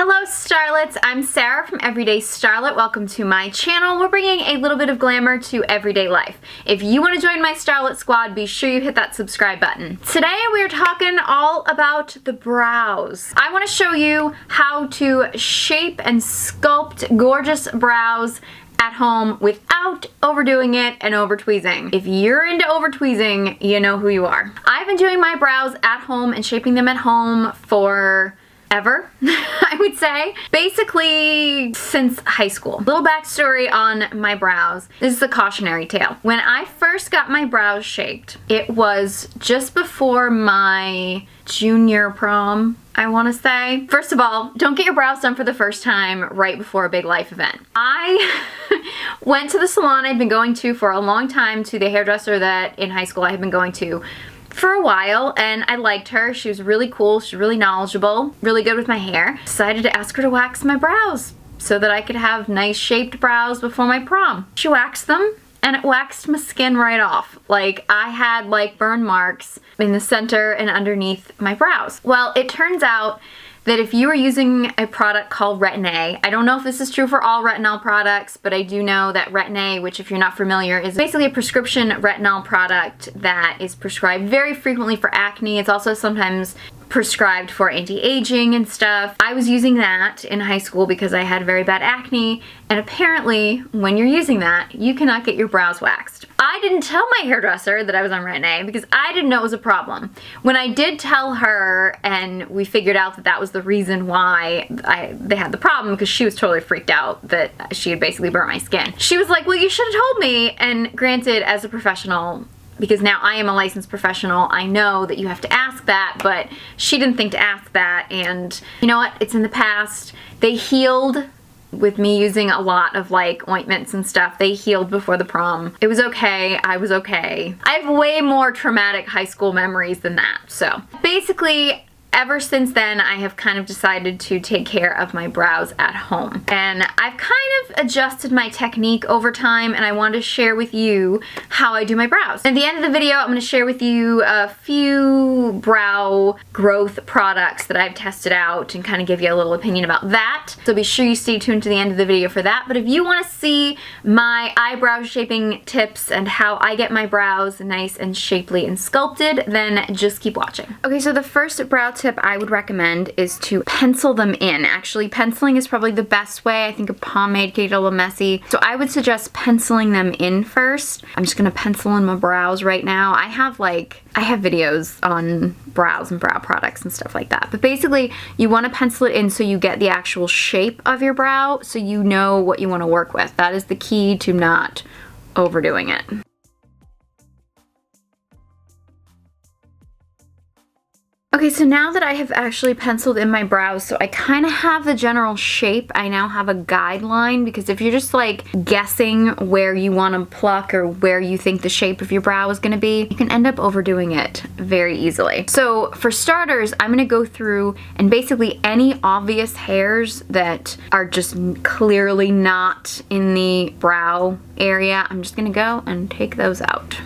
Hello Starlets, I'm Sarah from Everyday Starlet. Welcome to my channel. We're bringing a little bit of glamour to everyday life. If you want to join my Starlet squad, be sure you hit that subscribe button. Today we're talking all about the brows. I want to show you how to shape and sculpt gorgeous brows at home without overdoing it and over tweezing. If you're into over tweezing, you know who you are. I've been doing my brows at home and shaping them at home for ever, I would say. Basically, since high school. Little backstory on my brows. This is a cautionary tale. When I first got my brows shaped, it was just before my junior prom, I want to say. First of all, don't get your brows done for the first time right before a big life event. I went to the salon I'd been going to for a long time, to the hairdresser that in high school I had been going to for a while, and I liked her. She was really cool, she was really knowledgeable, really good with my hair. Decided to ask her to wax my brows so that I could have nice shaped brows before my prom. She waxed them, and it waxed my skin right off. Like, I had like burn marks in the center and underneath my brows. Well, it turns out that if you are using a product called Retin-A, I don't know if this is true for all retinol products, but I do know that Retin-A, which if you're not familiar, is basically a prescription retinol product that is prescribed very frequently for acne. It's also sometimes prescribed for anti-aging and stuff. I was using that in high school because I had very bad acne, and apparently when you're using that, you cannot get your brows waxed. I didn't tell my hairdresser that I was on Retin-A because I didn't know it was a problem. When I did tell her and we figured out that that was the reason why they had the problem, because she was totally freaked out that she had basically burnt my skin. She was like, well, you should have told me. And granted, as a professional, because now I am a licensed professional, I know that you have to ask that, but she didn't think to ask that, and you know what? It's in the past. They healed with me using a lot of like ointments and stuff. They healed before the prom. It was okay. I was okay. I have way more traumatic high school memories than that. So basically, ever since then, I have kind of decided to take care of my brows at home. And I've kind of adjusted my technique over time, and I wanted to share with you how I do my brows. At the end of the video, I'm going to share with you a few brow growth products that I've tested out and kind of give you a little opinion about that. So be sure you stay tuned to the end of the video for that. But if you want to see my eyebrow shaping tips and how I get my brows nice and shapely and sculpted, then just keep watching. Okay, so the first brow tip I would recommend is to pencil them in. Actually, penciling is probably the best way. I think a pomade can get a little messy. So I would suggest penciling them in first. I'm just gonna pencil in my brows right now. I have videos on brows and brow products and stuff like that. But basically, you wanna pencil it in so you get the actual shape of your brow, so you know what you wanna work with. That is the key to not overdoing it. Okay, so now that I have actually penciled in my brows, so I kind of have the general shape, I now have a guideline, because if you're just like guessing where you want to pluck or where you think the shape of your brow is going to be, you can end up overdoing it very easily. So for starters, I'm going to go through and basically any obvious hairs that are just clearly not in the brow area, I'm just going to go and take those out.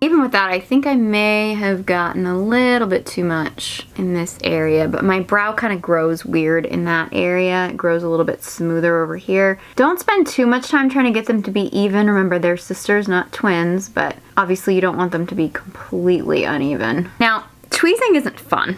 Even with that, I think I may have gotten a little bit too much in this area, but my brow kind of grows weird in that area. It grows a little bit smoother over here. Don't spend too much time trying to get them to be even. Remember, they're sisters, not twins, but obviously you don't want them to be completely uneven. Now, tweezing isn't fun.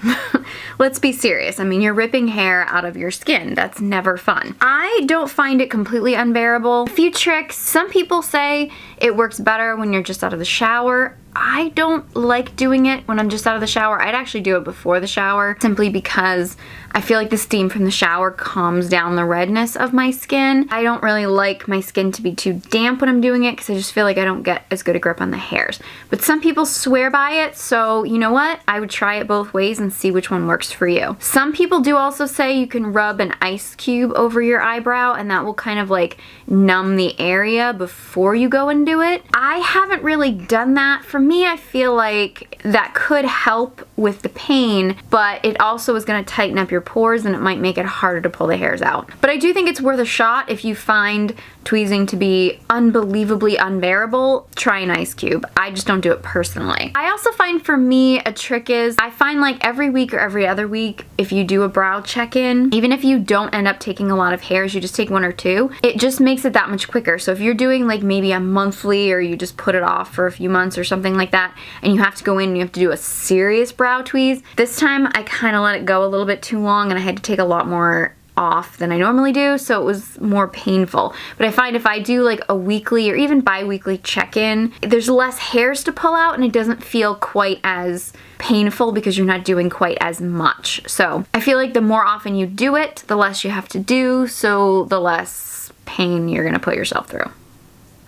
Let's be serious. I mean, you're ripping hair out of your skin. That's never fun. I don't find it completely unbearable. A few tricks. Some people say it works better when you're just out of the shower. I don't like doing it when I'm just out of the shower. I'd actually do it before the shower, simply because I feel like the steam from the shower calms down the redness of my skin. I don't really like my skin to be too damp when I'm doing it, because I just feel like I don't get as good a grip on the hairs. But some people swear by it, so you know what? I would try it both ways and see which one works for you. Some people do also say you can rub an ice cube over your eyebrow, and that will kind of like numb the area before you go and do it. I haven't really done that. For me, I feel like that could help with the pain, but it also is going to tighten up your pores and it might make it harder to pull the hairs out. But I do think it's worth a shot. If you find tweezing to be unbelievably unbearable, try an ice cube. I just don't do it personally. I also find for me a trick is I find like every week or every other week, if you do a brow check-in, even if you don't end up taking a lot of hairs, you just take 1 or 2, it just makes it that much quicker. So if you're doing like maybe a monthly, or you just put it off for a few months or something like that, and you have to go in and you have to do a serious brow tweeze, this time I kind of let it go a little bit too long and I had to take a lot more off than I normally do, so it was more painful. But I find if I do like a weekly or even bi-weekly check-in, there's less hairs to pull out and it doesn't feel quite as painful because you're not doing quite as much. So I feel like the more often you do it, the less you have to do, so the less pain you're gonna put yourself through.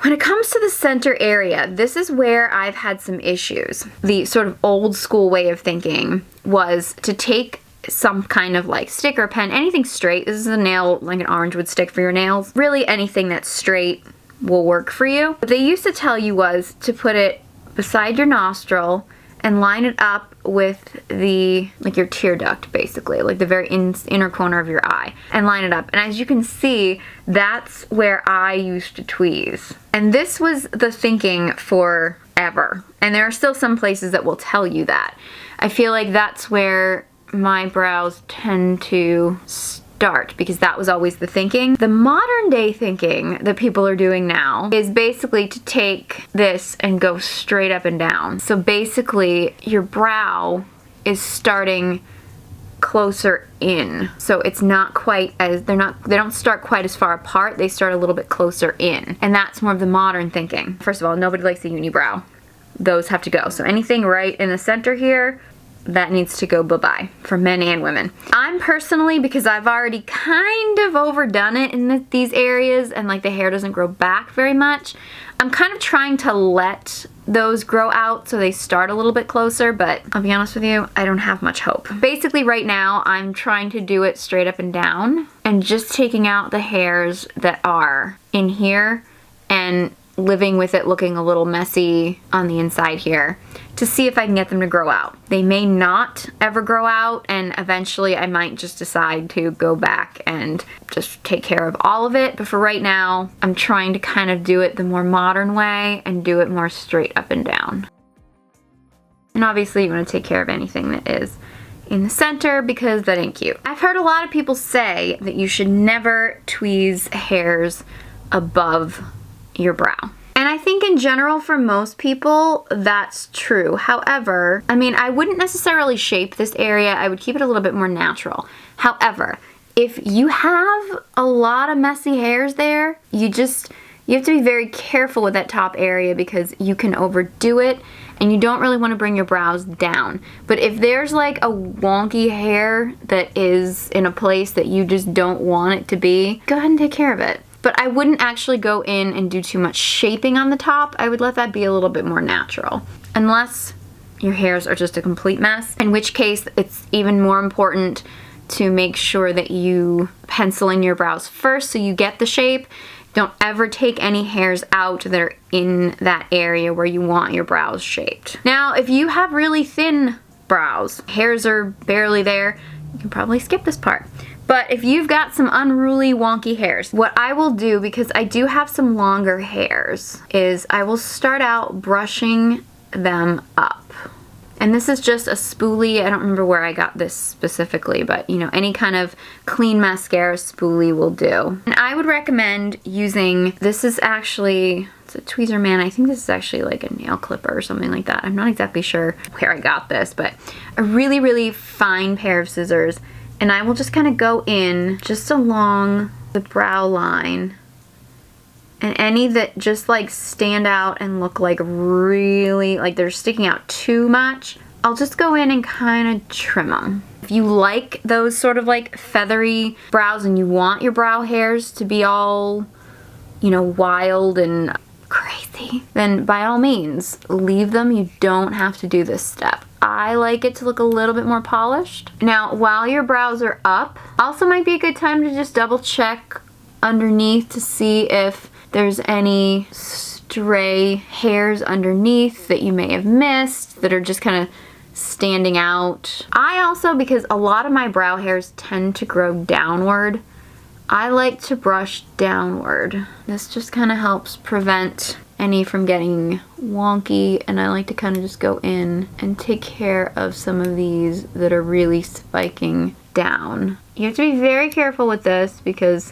When it comes to the center area, this is where I've had some issues. The sort of old school way of thinking was to take some kind of like stick or pen, anything straight. This is a nail, like an orange wood stick for your nails. Really anything that's straight will work for you. What they used to tell you was to put it beside your nostril and line it up with the, like your tear duct basically, like the very inner corner of your eye, and line it up. And as you can see, that's where I used to tweeze. And this was the thinking forever. And there are still some places that will tell you that. I feel like that's where my brows tend to start because that was always the thinking. The modern day thinking that people are doing now is basically to take this and go straight up and down. So basically your brow is starting closer in. So it's not quite as, they don't start quite as far apart, they start a little bit closer in. And that's more of the modern thinking. First of all, nobody likes a unibrow. Those have to go. So anything right in the center here, that needs to go bye-bye for men and women. I'm personally, because I've already kind of overdone it in these areas and like the hair doesn't grow back very much, I'm kind of trying to let those grow out so they start a little bit closer, but I'll be honest with you, I don't have much hope. Basically right now, I'm trying to do it straight up and down and just taking out the hairs that are in here and living with it looking a little messy on the inside here to see if I can get them to grow out. They may not ever grow out, and eventually I might just decide to go back and just take care of all of it. But for right now, I'm trying to kind of do it the more modern way and do it more straight up and down. And obviously you want to take care of anything that is in the center because that ain't cute. I've heard a lot of people say that you should never tweeze hairs above your brow. And I think in general for most people that's true. However, I mean, I wouldn't necessarily shape this area. I would keep it a little bit more natural. However, if you have a lot of messy hairs there, you have to be very careful with that top area because you can overdo it and you don't really want to bring your brows down. But if there's like a wonky hair that is in a place that you just don't want it to be, go ahead and take care of it. But I wouldn't actually go in and do too much shaping on the top. I would let that be a little bit more natural. Unless your hairs are just a complete mess, in which case it's even more important to make sure that you pencil in your brows first so you get the shape. Don't ever take any hairs out that are in that area where you want your brows shaped. Now, if you have really thin brows, hairs are barely there, you can probably skip this part. But if you've got some unruly, wonky hairs, what I will do, because I do have some longer hairs, is I will start out brushing them up. And this is just a spoolie. I don't remember where I got this specifically, but you know, any kind of clean mascara spoolie will do. And I would recommend using, this is actually, it's a tweezer man. I think this is actually like a nail clipper or something like that. I'm not exactly sure where I got this, but a really, really fine pair of scissors. And I will just kind of go in just along the brow line. And any that just like stand out and look like really, like they're sticking out too much, I'll just go in and kind of trim them. If you like those sort of like feathery brows and you want your brow hairs to be all, you know, wild and crazy, then by all means, leave them. You don't have to do this step. I like it to look a little bit more polished. Now, while your brows are up, also might be a good time to just double check underneath to see if there's any stray hairs underneath that you may have missed that are just kind of standing out. I also, because a lot of my brow hairs tend to grow downward, I like to brush downward. This just kind of helps prevent any from getting wonky, and I like to kind of just go in and take care of some of these that are really spiking down. You have to be very careful with this because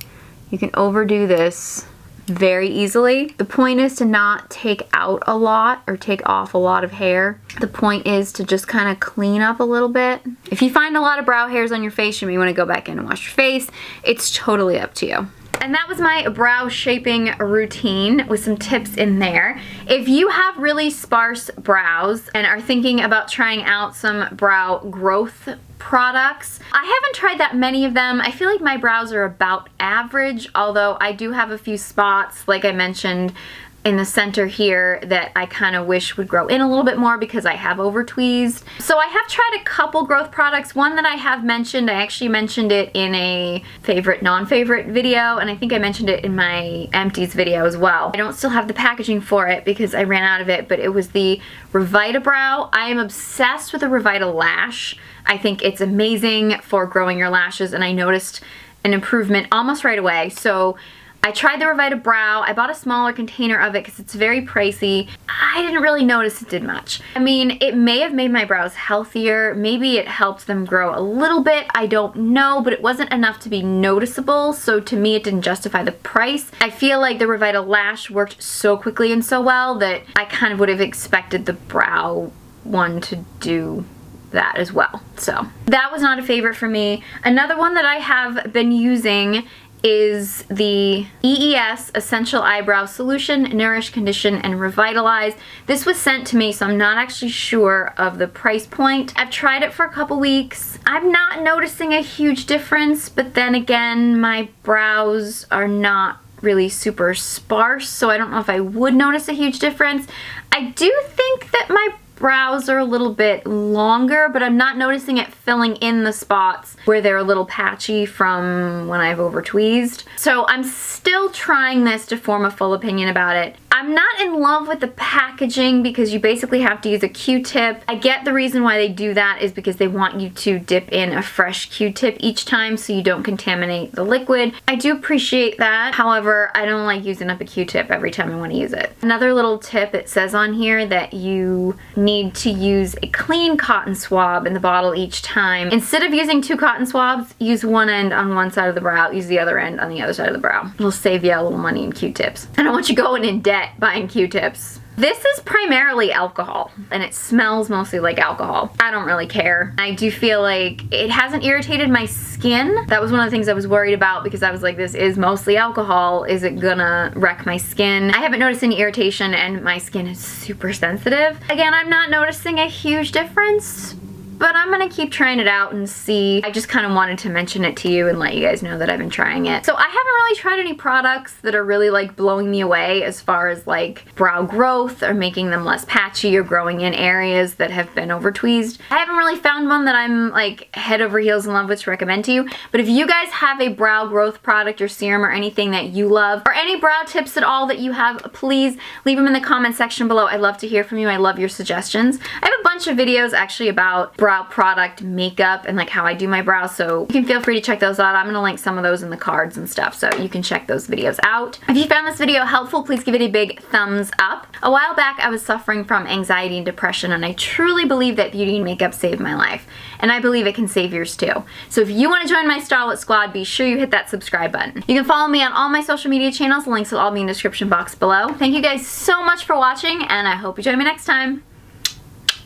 you can overdo this very easily. The point is to not take out a lot or take off a lot of hair. The point is to just kind of clean up a little bit. If you find a lot of brow hairs on your face, you may want to go back in and wash your face. It's totally up to you. And that was my brow shaping routine with some tips in there. If you have really sparse brows and are thinking about trying out some brow growth products, I haven't tried that many of them. I feel like my brows are about average, although I do have a few spots, like I mentioned, in the center here that I kind of wish would grow in a little bit more because I have over tweezed. So I have tried a couple growth products. One that I have mentioned, I actually mentioned it in a favorite, non-favorite video, and I think I mentioned it in my empties video as well. I don't still have the packaging for it because I ran out of it, but it was the Revita Brow. I am obsessed with the Revita Lash. I think it's amazing for growing your lashes, and I noticed an improvement almost right away. So I tried the Revita Brow. I bought a smaller container of it because it's very pricey. I didn't really notice it did much. I mean, it may have made my brows healthier. Maybe it helped them grow a little bit. I don't know, but it wasn't enough to be noticeable. So to me, it didn't justify the price. I feel like the Revita Lash worked so quickly and so well that I kind of would have expected the brow one to do that as well. So that was not a favorite for me. Another one that I have been using is the EES Essential Eyebrow Solution, Nourish, Condition, and Revitalize. This was sent to me, so I'm not actually sure of the price point. I've tried it for a couple weeks. I'm not noticing a huge difference, but then again, my brows are not really super sparse, so I don't know if I would notice a huge difference. I do think that my brows are a little bit longer, but I'm not noticing it filling in the spots where they're a little patchy from when I've over tweezed. So I'm still trying this to form a full opinion about it. I'm not in love with the packaging because you basically have to use a Q-tip. I get the reason why they do that is because they want you to dip in a fresh Q-tip each time so you don't contaminate the liquid. I do appreciate that. However, I don't like using up a Q-tip every time I want to use it. Another little tip, it says on here that you need to use a clean cotton swab in the bottle each time. Instead of using 2 cotton swabs, use one end on one side of the brow, use the other end on the other side of the brow. It'll save you a little money in Q-tips. I don't want you going in debt buying Q-tips. This is primarily alcohol, and it smells mostly like alcohol. I don't really care. I do feel like it hasn't irritated my skin. That was one of the things I was worried about because I was like, this is mostly alcohol. Is it gonna wreck my skin? I haven't noticed any irritation, and my skin is super sensitive. Again, I'm not noticing a huge difference, but I'm gonna keep trying it out and see. I just kind of wanted to mention it to you and let you guys know that I've been trying it. So I haven't really tried any products that are really like blowing me away as far as like brow growth or making them less patchy or growing in areas that have been over tweezed. I haven't really found one that I'm like head over heels in love with to recommend to you. But if you guys have a brow growth product or serum or anything that you love, or any brow tips at all that you have, please leave them in the comment section below. I'd love to hear from you. I love your suggestions. I have a bunch of videos actually about brow product makeup and like how I do my brows, so you can feel free to check those out. I'm gonna link some of those in the cards and stuff, so you can check those videos out. If you found this video helpful, please give it a big thumbs up. A while back I was suffering from anxiety and depression, and I truly believe that beauty and makeup saved my life, and I believe it can save yours too. So if you want to join my Starlet squad, be sure you hit that subscribe button. You can follow me on all my social media channels. The links will all be in the description box below. Thank you guys so much for watching, and I hope you join me next time.